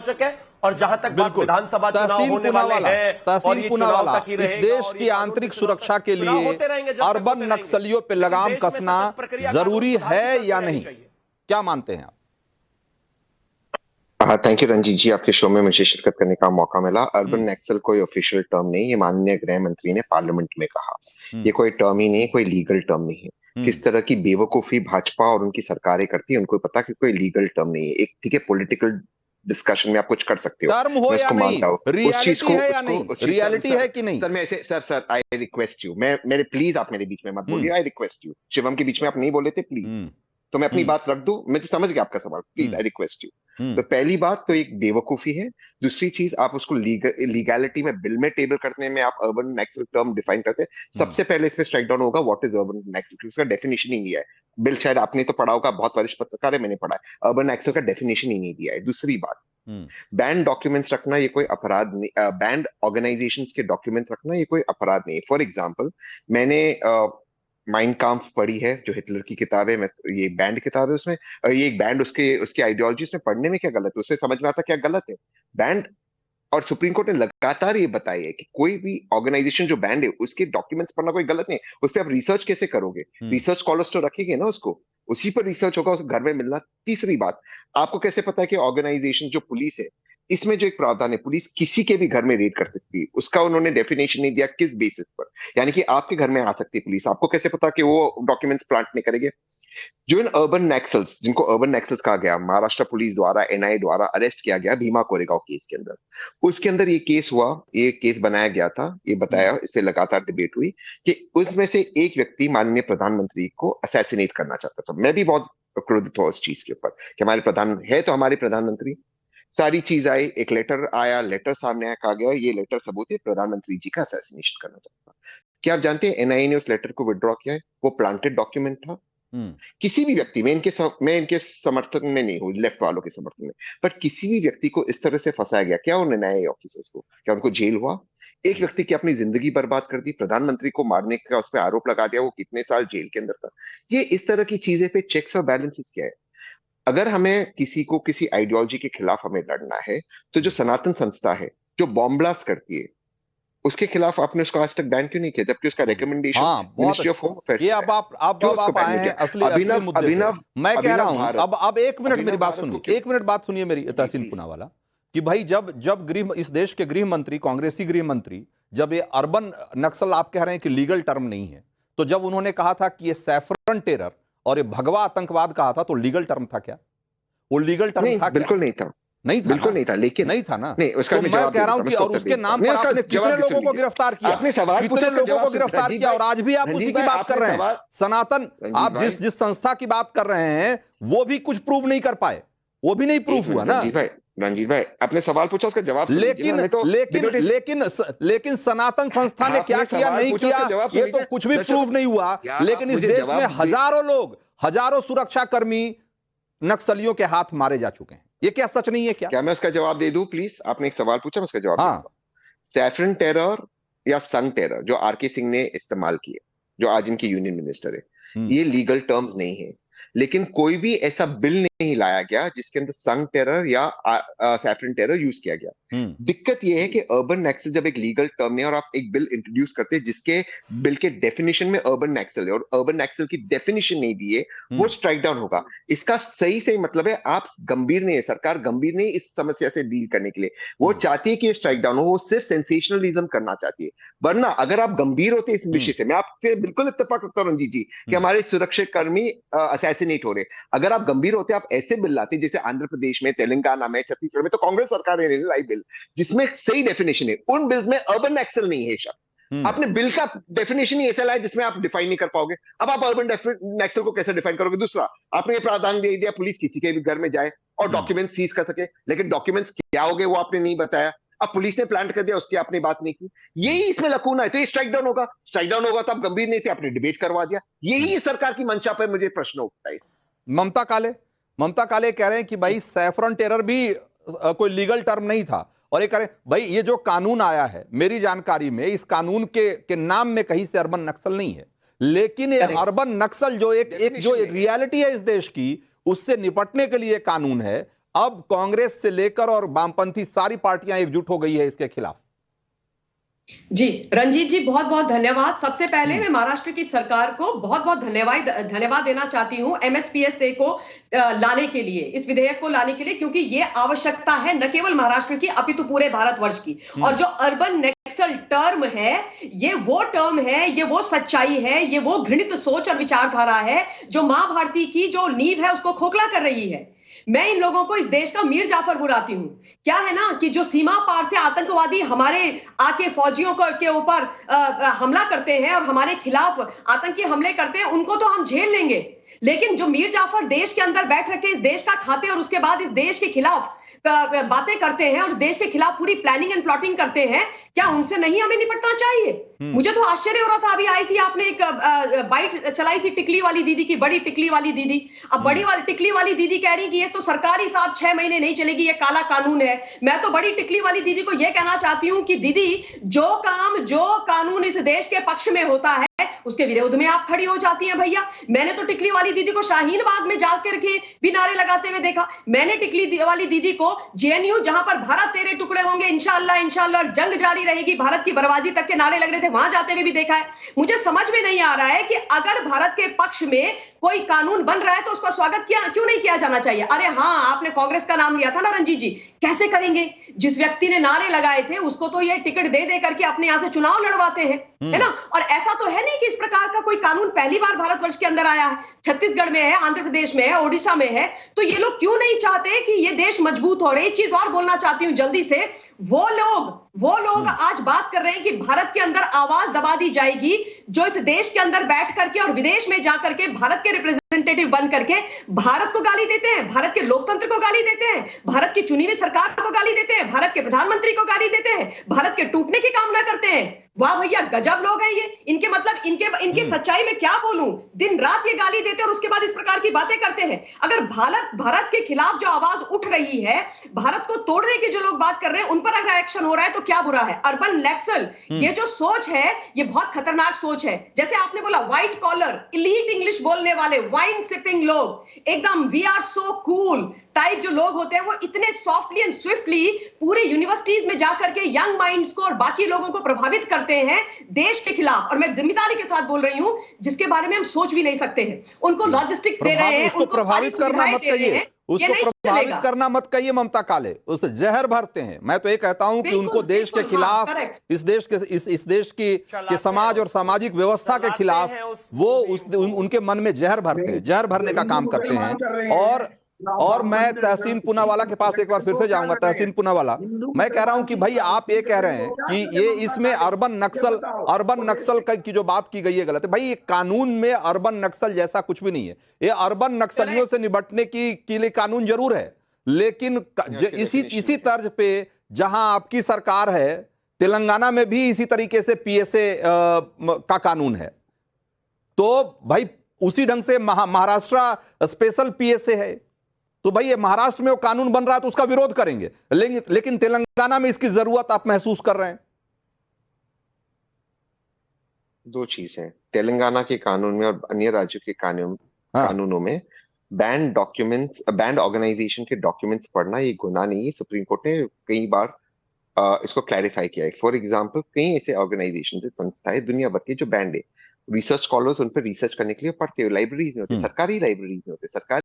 आवश्यक है। और जहां तक बात विधानसभा चुनाव होने वाले हैं, तहसीन पूनावाला, इस देश की आंतरिक सुरक्षा के लिए अर्बन नक्सलियों पे लगाम कसना जरूरी है या नहीं, क्या मानते हैं आप? थैंक यू रंजीत जी, आपके शो में मुझे शिरकत करने का मौका मिला। अर्बन नक्सल कोई ऑफिशियल टर्म नहीं, ये माननीय गृह मंत्री ने पार्लियामेंट में कहा। ये कोई टर्म ही नहीं, कोई लीगल टर्म नहीं है। किस तरह की बेवकूफी भाजपा और उनकी सरकारें करती है, उनको पता कि कोई लीगल टर्म नहीं है। एक ठीक है, पॉलिटिकल डिस्कशन में आप कुछ कर सकते हो, टर्म हो या नहीं, रियलिटी है या नहीं, रियलिटी है कि नहीं? सर मैं ऐसे सर आई रिक्वेस्ट यू, मैं मेरे प्लीज आप मेरे बीच में मत बोलिए, आई रिक्वेस्ट यू। शिवम के बीच में आप नहीं बोले थे प्लीज, तो मैं अपनी बात रख दूं। मैं तो समझ गया आपका सवाल, प्लीज आई रिक्वेस्ट यू। तो पहली बात तो एक बेवकूफी है। दूसरी चीज, आप उसको लीगैलिटी में बिल में टेबल करने में आप अर्बन नक्सल टर्म डिफाइन करते हैं। सबसे पहले इस पे स्ट्राइक डाउन होगा व्हाट इज अर्बन नक्सल, उसका डेफिनेशन ही नहीं है। बिल शायद आपने तो पढ़ा होगा, बहुत वरिष्ठ पत्रकार है, मैंने पढ़ा है, अर्बन नक्सल का डेफिनेशन ही नहीं दिया है। दूसरी बात, बैंड डॉक्यूमेंट्स रखना ये कोई अपराध नहीं, बैंड ऑर्गेनाइजेशंस के डॉक्यूमेंट रखना ये कोई अपराध नहीं। फॉर एग्जांपल, मैंने माइन काम्फ पढ़ी है, जो हिटलर की किताब है। मैं ये बैंड किताब है, उसमें ये एक बैंड उसके उसकी आइडियोलॉजी में पढ़ने में क्या गलत है, उससे समझ में आता क्या गलत है बैंड। और सुप्रीम कोर्ट ने लगातार ये बताया है कि कोई भी ऑर्गेनाइजेशन जो बैंड है उसके डॉक्यूमेंट्स पढ़ना कोई गलत नहीं है। उस पर आप रिसर्च कैसे करोगे? रिसर्च स्कॉलर्स तो रखेंगे ना, उसको उसी पर रिसर्च होगा, उस घर में मिलना। तीसरी बात, आपको कैसे पता है कि ऑर्गेनाइजेशन जो पुलिस है, इसमें जो एक प्रावधान है, पुलिस किसी के भी घर में रेड कर सकती है, उसका उन्होंने डेफिनेशन नहीं दिया किस बेसिस पर। यानी कि आपके घर में आ सकती है पुलिस, आपको कैसे पता कि वो डॉक्यूमेंट्स प्लांट नहीं करेंगे? जो इन अर्बन नक्सल्स, जिनको अर्बन नक्सल्स कहा गया, महाराष्ट्र पुलिस द्वारा एनआईए द्वारा अरेस्ट किया गया भीमा कोरेगांव केस के अंदर, उसके अंदर ये केस हुआ, ये केस बनाया गया था, ये बताया, इस पे लगातार डिबेट हुई कि उसमें से एक व्यक्ति माननीय प्रधानमंत्री को असैसिनेट करना चाहता था। मैं भी बहुत क्रोधित हुआ उस चीज के ऊपर कि हमारे प्रधान है तो हमारे प्रधानमंत्री। सारी चीज आई, एक लेटर आया, लेटर सामने आया, कहा गया ये लेटर सबूत है प्रधानमंत्री जी का असैसिनेशन करना चाहता था। क्या आप जानते हैं एनआईए ने उस लेटर को विड्रॉ किया है? वो प्लांटेड डॉक्यूमेंट था। किसी भी व्यक्ति, मैं इनके समर्थन में नहीं हूं, लेफ्ट वालों के समर्थन में, बट किसी भी व्यक्ति को इस तरह से फंसाया गया, क्या उन एनआईए ऑफिसर्स को, क्या उनको जेल हुआ? एक व्यक्ति की अपनी जिंदगी बर्बाद कर दी, प्रधानमंत्री को मारने का उस पर आरोप लगा दिया, वो कितने साल जेल के अंदर था। ये इस तरह की चीजें पे चेक्स और बैलेंसेस क्या है? अगर हमें किसी को किसी आइडियोलॉजी के खिलाफ हमें लड़ना है, तो जो सनातन संस्था है जो बॉम्ब ब्लास्ट करती है, उसके खिलाफ आपने उसको आज तक बैन क्यों नहीं किया, जबकि उसका recommendation ministry of home affairs. ये अब आप आए हैं असली मुद्दे पे। मैं कह रहा हूं, अब एक मिनट मेरी बात सुनिए, एक मिनट बात सुनिए मेरी, तहसीन पूनावाला, कि भाई जब इस देश के गृह मंत्री, कांग्रेसी गृह मंत्री, जब ये अर्बन नक्सल आप कह रहे हैं कि लीगल टर्म नहीं है, तो जब उन्होंने कहा था कि ये सैफरन टेरर और ये भगवा आतंकवाद कहा था, तो लीगल टर्म था क्या? वो लीगल टर्म था? बिल्कुल नहीं था, नहीं था, बिल्कुल नहीं था, लेकिन नहीं था ना। नहीं, उसका तो मैं कह रहा हूं कि और उसके नाम पर आपने कितने लोगों को गिरफ्तार किया, आपने सवाल कितने लोगों को गिरफ्तार किया, और आज भी आप उसी की बात कर रहे हैं। सनातन, आप जिस संस्था की बात कर रहे हैं वो भी कुछ प्रूव नहीं कर पाए, वो भी नहीं प्रूफ हुआ ना। रंजीत भाई, आपने सवाल पूछा, उसका जवाब लेकिन सनातन संस्था ने क्या किया, नहीं किया, ये तो कुछ भी प्रूव नहीं हुआ। लेकिन इस देश में हजारों लोग, हजारों सुरक्षाकर्मी नक्सलियों के हाथ मारे जा चुके हैं। ये क्या सच नहीं है क्या मैं उसका जवाब दे दूं प्लीज? आपने एक सवाल पूछा, मैं उसका जवाब दूंगा। सैफरन टेरर या सन टेरर जो आरके सिंह ने इस्तेमाल किए, जो आज इनके यूनियन मिनिस्टर है, ये लीगल टर्म्स नहीं है। लेकिन कोई भी ऐसा बिल नहीं लाया गया जिसके अंदर सन टेरर या सैफरन टेरर यूज किया गया। दिक्कत यह है कि अर्बन नक्सल जब एक लीगल टर्म है और आप एक बिल इंट्रोड्यूस करते हैं जिसके बिल के डेफिनेशन में अर्बन नक्सल है और अर्बन नक्सल की डेफिनेशन नहीं दी है, वो स्ट्राइक डाउन होगा। इसका सही मतलब है, आप गंभीर नहीं है, सरकार गंभीर नहीं इस समस्या से डील करने के लिए। वो चाहती है कि स्ट्राइक डाउन हो, वो सिर्फ सेंसेशनलिज्म करना चाहती है। वरना अगर आप गंभीर होते इस विषय से, मैं आपसे बिल्कुल इत्तेफाक रखता हूं रंजीत जी कि हमारे सुरक्षाकर्मी असैसिनेट हो रहे, अगर आप गंभीर होते आप ऐसे बिल लाते जैसे आंध्र प्रदेश में, तेलंगाना में, छत्तीसगढ़ में तो कांग्रेस सरकार ने लाई बिल जिसमें सही डेफिनेशन है। उन बिल्स में अर्बन नक्सल नहीं है शब्द। आपने बिल का डेफिनेशन ही ऐसा लाया जिसमें आप डिफाइन नहीं कर पाओगे। अब आप अर्बन नक्सल को कैसे डिफाइन करोगे? दूसरा, आपने ये प्रावधान दे दिया पुलिस किसी के भी घर में जाए और डॉक्यूमेंट सीज कर सके, लेकिन डॉक्यूमेंट्स क्या हो गए वो आपने नहीं बताया। अब पुलिस ने प्लांट कर दिया, उसकी आपने बात नहीं की। यही इसमें लकूना है, तो ये स्ट्राइक डाउन होगा। स्ट्राइक डाउन होगा तो आप गंभीर नहीं थे, आपने डिबेट करवा दिया। यही सरकार की मंशा पर मुझे प्रश्न उठता है। ममता काले कह रहे हैं कि भाई सैफरन टेरर भी कोई लीगल टर्म नहीं था, और ये कह रहे हैं भाई ये जो कानून आया है, मेरी जानकारी में इस कानून के नाम में कहीं से अर्बन नक्सल नहीं है, लेकिन ये अर्बन नक्सल जो एक जो रियलिटी है इस देश की, उससे निपटने के लिए कानून है। अब कांग्रेस से लेकर और वामपंथी सारी पार्टियां एकजुट हो गई है इसके खिलाफ। जी रंजीत जी, बहुत बहुत धन्यवाद। सबसे पहले मैं महाराष्ट्र की सरकार को बहुत बहुत धन्यवाद देना चाहती हूं एमएसपीएसए को लाने के लिए, इस विधेयक को लाने के लिए, क्योंकि ये आवश्यकता है न केवल महाराष्ट्र की अपितु पूरे भारतवर्ष की। और जो अर्बन नक्सल टर्म है, ये वो टर्म है, ये वो सच्चाई है, ये वो घृणित सोच और विचारधारा है जो मां भारती की जो नींव है उसको खोखला कर रही है। मैं इन लोगों को इस देश का मीर जाफर बुलाती हूं। क्या है ना कि जो सीमा पार से आतंकवादी हमारे आके फौजियों के ऊपर हमला करते हैं और हमारे खिलाफ आतंकी हमले करते हैं, उनको तो हम झेल लेंगे, लेकिन जो मीर जाफर देश के अंदर बैठ रखे इस देश का खाते और उसके बाद इस देश के खिलाफ बातें करते हैं और इस देश के खिलाफ पूरी प्लानिंग एंड प्लॉटिंग करते हैं, क्या उनसे नहीं हमें निपटना चाहिए? मुझे तो आश्चर्य हो रहा था, अभी आई थी आपने एक बाइट चलाई थी टिकली वाली दीदी की, बड़ी टिकली वाली दीदी। अब बड़ी वाली टिकली वाली दीदी कह रही कि ये तो सरकारी साहब 6 महीने नहीं चलेगी, ये काला कानून है। मैं तो बड़ी टिकली वाली दीदी को यह कहना चाहती हूं कि दीदी, जो कानून इस देश के पक्ष में होता है उसके विरोध में आप खड़ी हो जाती हैं भैया। मैंने तो टिकली वाली दीदी को शाहीन बाग में जाकर के भी नारे लगाते हुए देखा। मैंने टिकली वाली दीदी को जेएनयू, जहां पर भारत तेरे टुकड़े होंगे इंशाअल्लाह इंशाअल्लाह, जंग जारी रहेगी, भारत की बर्बादी तक के नारे लग रहे थे, वहां जाते हुए भी देखा है। मुझे समझ में नहीं आ रहा है कि अगर भारत के पक्ष में कोई कानून बन रहा है तो उसका स्वागत क्यों नहीं किया जाना चाहिए? अरे हाँ, आपने कांग्रेस का नाम लिया था ना रंजीत जी, कैसे करेंगे? जिस व्यक्ति ने नारे लगाए थे उसको तो ये टिकट दे करके अपने यहां से चुनाव लड़वाते हैं, है ना? और ऐसा तो है नहीं कि इस प्रकार का कोई कानून पहली बार भारतवर्ष के अंदर आया है। छत्तीसगढ़ में है, आंध्र प्रदेश में है, ओडिशा में है, तो ये लोग क्यों नहीं चाहते कि ये देश मजबूत हो रहे? एक चीज और बोलना चाहती हूं जल्दी से, वो लोग आज बात कर रहे हैं कि भारत के अंदर आवाज दबा दी जाएगी, जो इस देश के अंदर बैठ करके और विदेश में जाकर के भारत के रिप्रेजेंटेटिव बन करके भारत को गाली देते हैं, भारत के लोकतंत्र को गाली देते हैं, भारत की चुनी हुई सरकार को गाली देते हैं, भारत के प्रधानमंत्री को गाली देते हैं, भारत के टूटने की कामना करते हैं। वाह भैया, गजब लोग हैं ये। इनके मतलब इनके सच्चाई में क्या बोलूं? दिन रात ये गाली देते हैं और उसके बाद इस प्रकार की बातें करते हैं। अगर भारत के खिलाफ जो आवाज उठ रही है, भारत को तोड़ने की जो लोग बात कर रहे हैं, उन पर अगर एक्शन हो रहा है तो क्या बुरा है? अर्बन नक्सल, ये जो सोच है ये बहुत खतरनाक सोच है। जैसे आपने बोला व्हाइट कॉलर, इलीट इंग्लिश बोलने वाले, वाइन सिपिंग लोग, एकदम we are so cool type जो लोग होते हैं, वो इतने सॉफ्टली एंड स्विफ्टली पूरे यूनिवर्सिटीज में जाकर के यंग माइंड्स को और बाकी लोगों को प्रभावित करते हैं देश के खिलाफ। और मैं जिम्मेदारी के साथ बोल रही हूं, जिसके बारे में हम सोच भी नहीं सकते हैं। उनको लॉजिस्टिक्स दे रहे हैं, उसको प्रभावित करना मत कहिए, उसको प्रभावित करना मत कहिए ममता काले, उसे जहर भरते हैं। मैं तो ये कहता हूं कि उनको देश के खिलाफ, इस देश की समाज और सामाजिक व्यवस्था के खिलाफ वो उनके मन में जहर भरते हैं, जहर भरने का काम करते हैं। और मैं तहसीन पूनावाला के पास एक बार फिर से जाऊंगा। तहसीन पूनावाला, मैं कह रहा हूं कि भाई आप ये कह रहे हैं कि ये इसमें अर्बन नक्सल की जो बात की गई है गलत है। भाई ये कानून में अर्बन नक्सल जैसा कुछ भी नहीं है। ये अर्बन नक्सलियों से निपटने के लिए कानून जरूर है, लेकिन इसी तर्ज पे जहां आपकी सरकार है, तेलंगाना में भी इसी तरीके से पीएसए का कानून है, तो भाई उसी ढंग से महाराष्ट्र स्पेशल पीएसए है। तो भाई ये महाराष्ट्र में वो कानून बन रहा है तो उसका विरोध करेंगे, लेकिन तेलंगाना में इसकी जरूरत आप महसूस कर रहे हैं। दो चीज है, तेलंगाना के कानून में और अन्य राज्यों के कानूनों में बैंड ऑर्गेनाइजेशन के डॉक्यूमेंट्स पढ़ना ये गुनाह नहीं है। सुप्रीम कोर्ट ने कई बार इसको क्लैरिफाई किया है। फॉर एग्जाम्पल, कई ऐसे ऑर्गेनाइजेशन संस्थाएं दुनिया भर की जो बैंड है, रिसर्च स्कॉलर्स उन पर रिसर्च करने के लिए पढ़ते हुए लाइब्रेरीज में होते, सरकारी लाइब्रेरीज में होते, सरकारी